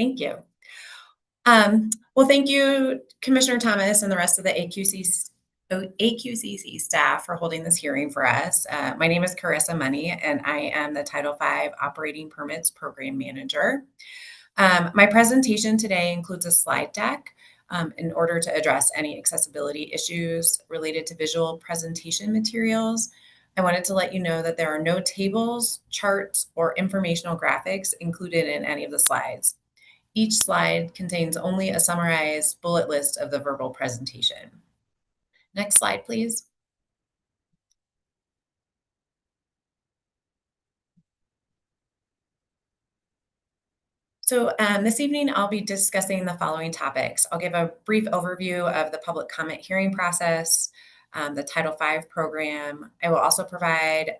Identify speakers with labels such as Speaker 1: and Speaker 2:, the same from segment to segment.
Speaker 1: Thank you. Well, thank you, Commissioner Thomas, and the rest of the AQCC staff for holding this hearing for us. My name is Carissa Money, and I am the Title V Operating Permits Program Manager. My presentation today includes a slide deck in order to address any accessibility issues related to visual presentation materials. I wanted to let you know that there are no tables, charts, or informational graphics included in any of the slides. Each slide contains only a summarized bullet list of the verbal presentation. Next slide, please. So this evening, I'll be discussing the following topics. I'll give a brief overview of the public comment hearing process, the Title V program. I will also provide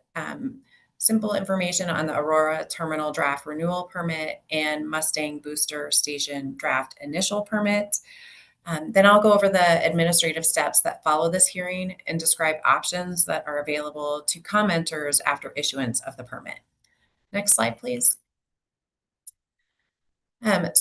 Speaker 1: simple information on the Aurora Terminal Draft Renewal Permit and Mustang Booster Station Draft Initial Permit. Then I'll go over the administrative steps that follow this hearing and describe options that are available to commenters after issuance of the permit. Next slide, please.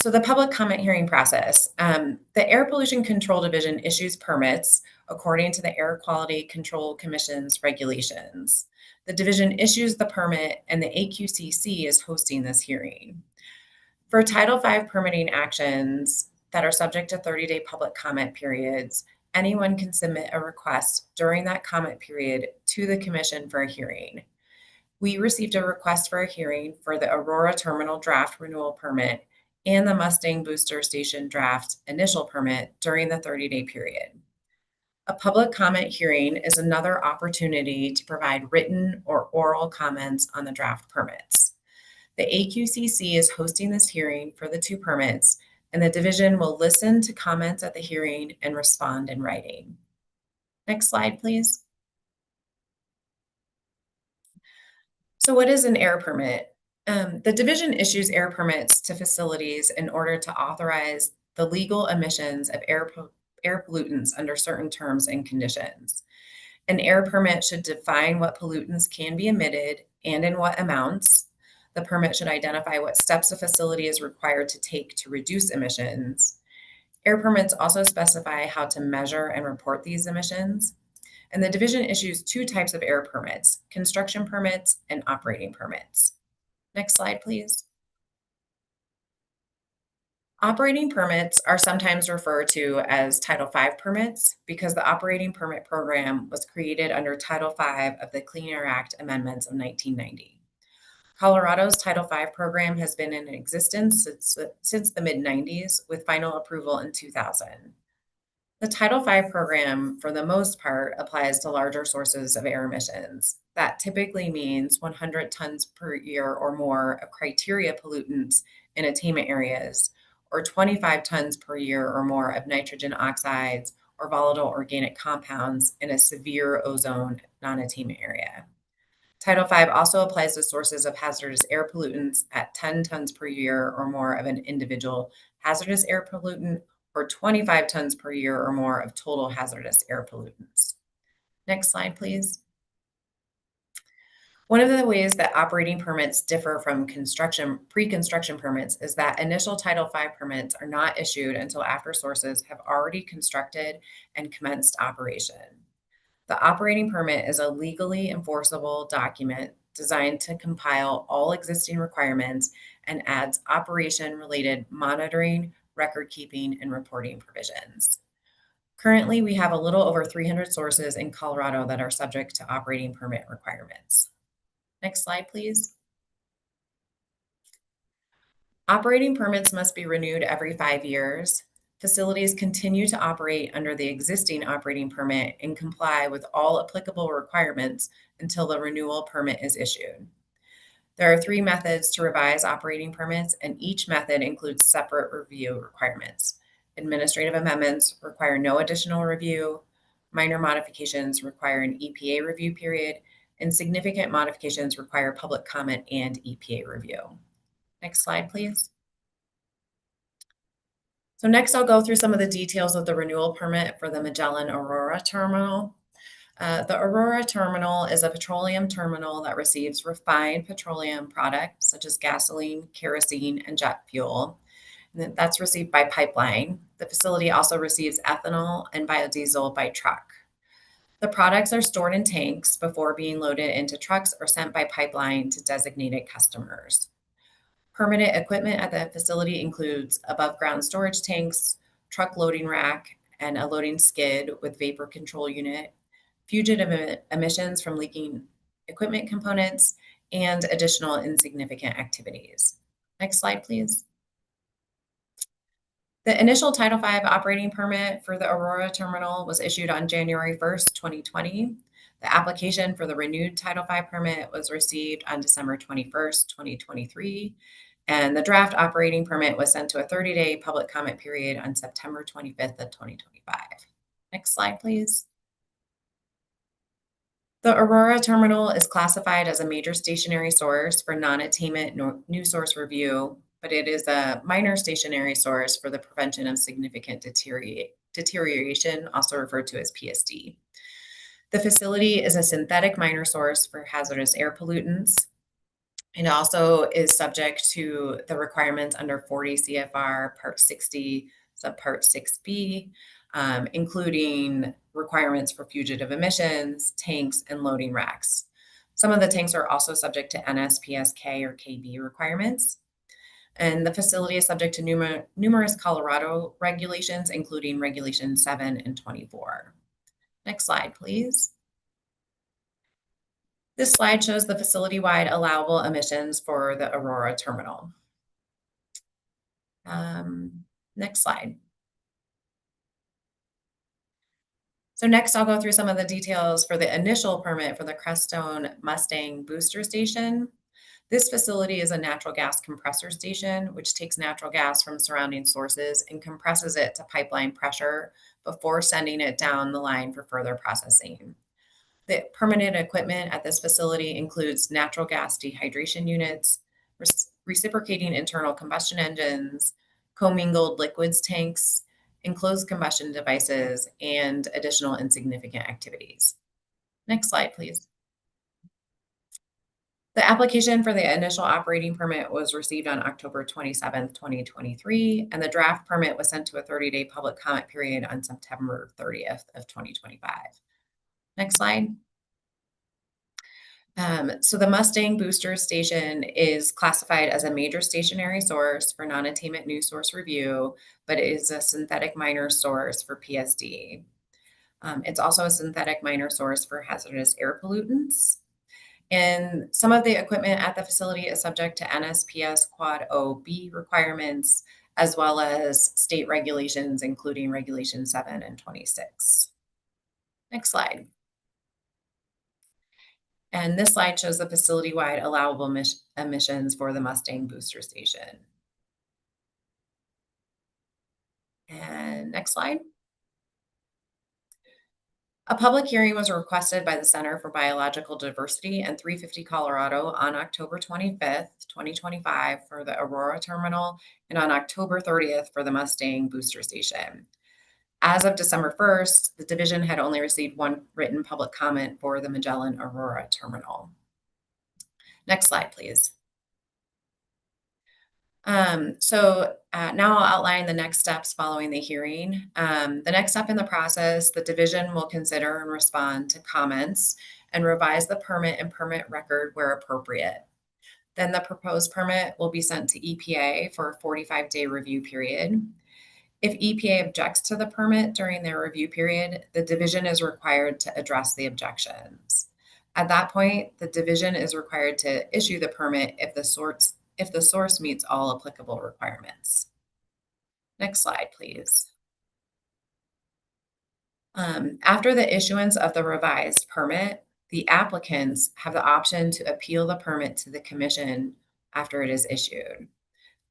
Speaker 1: So the public comment hearing process. The Air Pollution Control Division issues permits according to the Air Quality Control Commission's regulations. The division issues the permit and the AQCC is hosting this hearing. For Title V permitting actions that are subject to 30-day public comment periods, anyone can submit a request during that comment period to the Commission for a hearing. We received a request for a hearing for the Aurora Terminal Draft Renewal Permit and the Mustang Booster Station Draft Initial Permit during the 30-day period. A public comment hearing is another opportunity to provide written or oral comments on the draft permits. The AQCC is hosting this hearing for the two permits, and the division will listen to comments at the hearing and respond in writing. Next slide, please. So what is an air permit? The division issues air permits to facilities in order to authorize the legal emissions of air pollutants under certain terms and conditions. An air permit should define what pollutants can be emitted and in what amounts. The permit should identify what steps a facility is required to take to reduce emissions. Air permits also specify how to measure and report these emissions. And the division issues two types of air permits: construction permits and operating permits. Next slide, please. Operating permits are sometimes referred to as Title V permits because the operating permit program was created under Title V of the Clean Air Act amendments of 1990. Colorado's Title V program has been in existence since the mid-90s, with final approval in 2000. The Title V program, for the most part, applies to larger sources of air emissions. That typically means 100 tons per year or more of criteria pollutants in attainment areas, or 25 tons per year or more of nitrogen oxides or volatile organic compounds in a severe ozone non-attainment area. Title V also applies to sources of hazardous air pollutants at 10 tons per year or more of an individual hazardous air pollutant, or 25 tons per year or more of total hazardous air pollutants. Next slide, please. One of the ways that operating permits differ from pre-construction permits is that initial Title V permits are not issued until after sources have already constructed and commenced operation. The operating permit is a legally enforceable document designed to compile all existing requirements and adds operation-related monitoring, record keeping, and reporting provisions. Currently, we have a little over 300 sources in Colorado that are subject to operating permit requirements. Next slide, please. Operating permits must be renewed every 5 years. Facilities continue to operate under the existing operating permit and comply with all applicable requirements until the renewal permit is issued. There are 3 methods to revise operating permits, and each method includes separate review requirements. Administrative amendments require no additional review. Minor modifications require an EPA review period, and significant modifications require public comment and EPA review. Next slide, please. So next I'll go through some of the details of the renewal permit for the Magellan Aurora terminal. The Aurora terminal is a petroleum terminal that receives refined petroleum products such as gasoline, kerosene, and jet fuel. And that's received by pipeline. The facility also receives ethanol and biodiesel by truck. The products are stored in tanks before being loaded into trucks or sent by pipeline to designated customers. Permanent equipment at the facility includes above ground storage tanks, truck loading rack, and a loading skid with vapor control unit, fugitive emissions from leaking equipment components, and additional insignificant activities. Next slide, please. The initial Title V operating permit for the Aurora terminal was issued on January 1st, 2020. The application for the renewed Title V permit was received on December 21st, 2023, and the draft operating permit was sent to a 30-day public comment period on September 25th of 2025. Next slide, please. The Aurora terminal is classified as a major stationary source for non-attainment new source review, but it is a minor stationary source for the prevention of significant deterioration, also referred to as PSD. The facility is a synthetic minor source for hazardous air pollutants. It also is subject to the requirements under 40 CFR Part 60, Subpart 6B, including requirements for fugitive emissions, tanks, and loading racks. Some of the tanks are also subject to NSPSK or KB requirements. And the facility is subject to numerous Colorado regulations, including Regulation 7 and 24. Next slide, please. This slide shows the facility-wide allowable emissions for the Aurora terminal. Next slide. So next, I'll go through some of the details for the initial permit for the Crestone Mustang booster station. This facility is a natural gas compressor station, which takes natural gas from surrounding sources and compresses it to pipeline pressure before sending it down the line for further processing. The permanent equipment at this facility includes natural gas dehydration units, reciprocating internal combustion engines, commingled liquids tanks, enclosed combustion devices, and additional insignificant activities. Next slide, please. The application for the initial operating permit was received on October 27th, 2023, and the draft permit was sent to a 30-day public comment period on September 30th of 2025. Next slide. So the Mustang booster station is classified as a major stationary source for non-attainment new source review, but it is a synthetic minor source for PSD. It's also a synthetic minor source for hazardous air pollutants. And some of the equipment at the facility is subject to NSPS Quad OB requirements, as well as state regulations, including Regulation 7 and 26. Next slide. And this slide shows the facility-wide allowable emissions for the Mustang booster station. And next slide. A public hearing was requested by the Center for Biological Diversity and 350 Colorado on October 25th, 2025 for the Aurora terminal and on October 30th for the Mustang booster station. As of December 1st, the division had only received one written public comment for the Magellan Aurora terminal. Next slide, please. Now I'll outline the next steps following the hearing. The next step in the process, the division will consider and respond to comments and revise the permit and permit record where appropriate. Then the proposed permit will be sent to EPA for a 45-day review period. If EPA objects to the permit during their review period, the division is required to address the objections. At that point, the division is required to issue the permit if the source meets all applicable requirements. Next slide, please. After the issuance of the revised permit, the applicants have the option to appeal the permit to the commission after it is issued.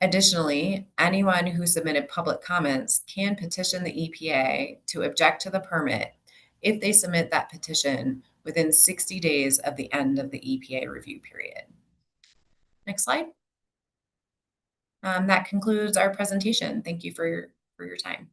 Speaker 1: Additionally, anyone who submitted public comments can petition the EPA to object to the permit if they submit that petition within 60 days of the end of the EPA review period. Next slide. That concludes our presentation. Thank you for your time.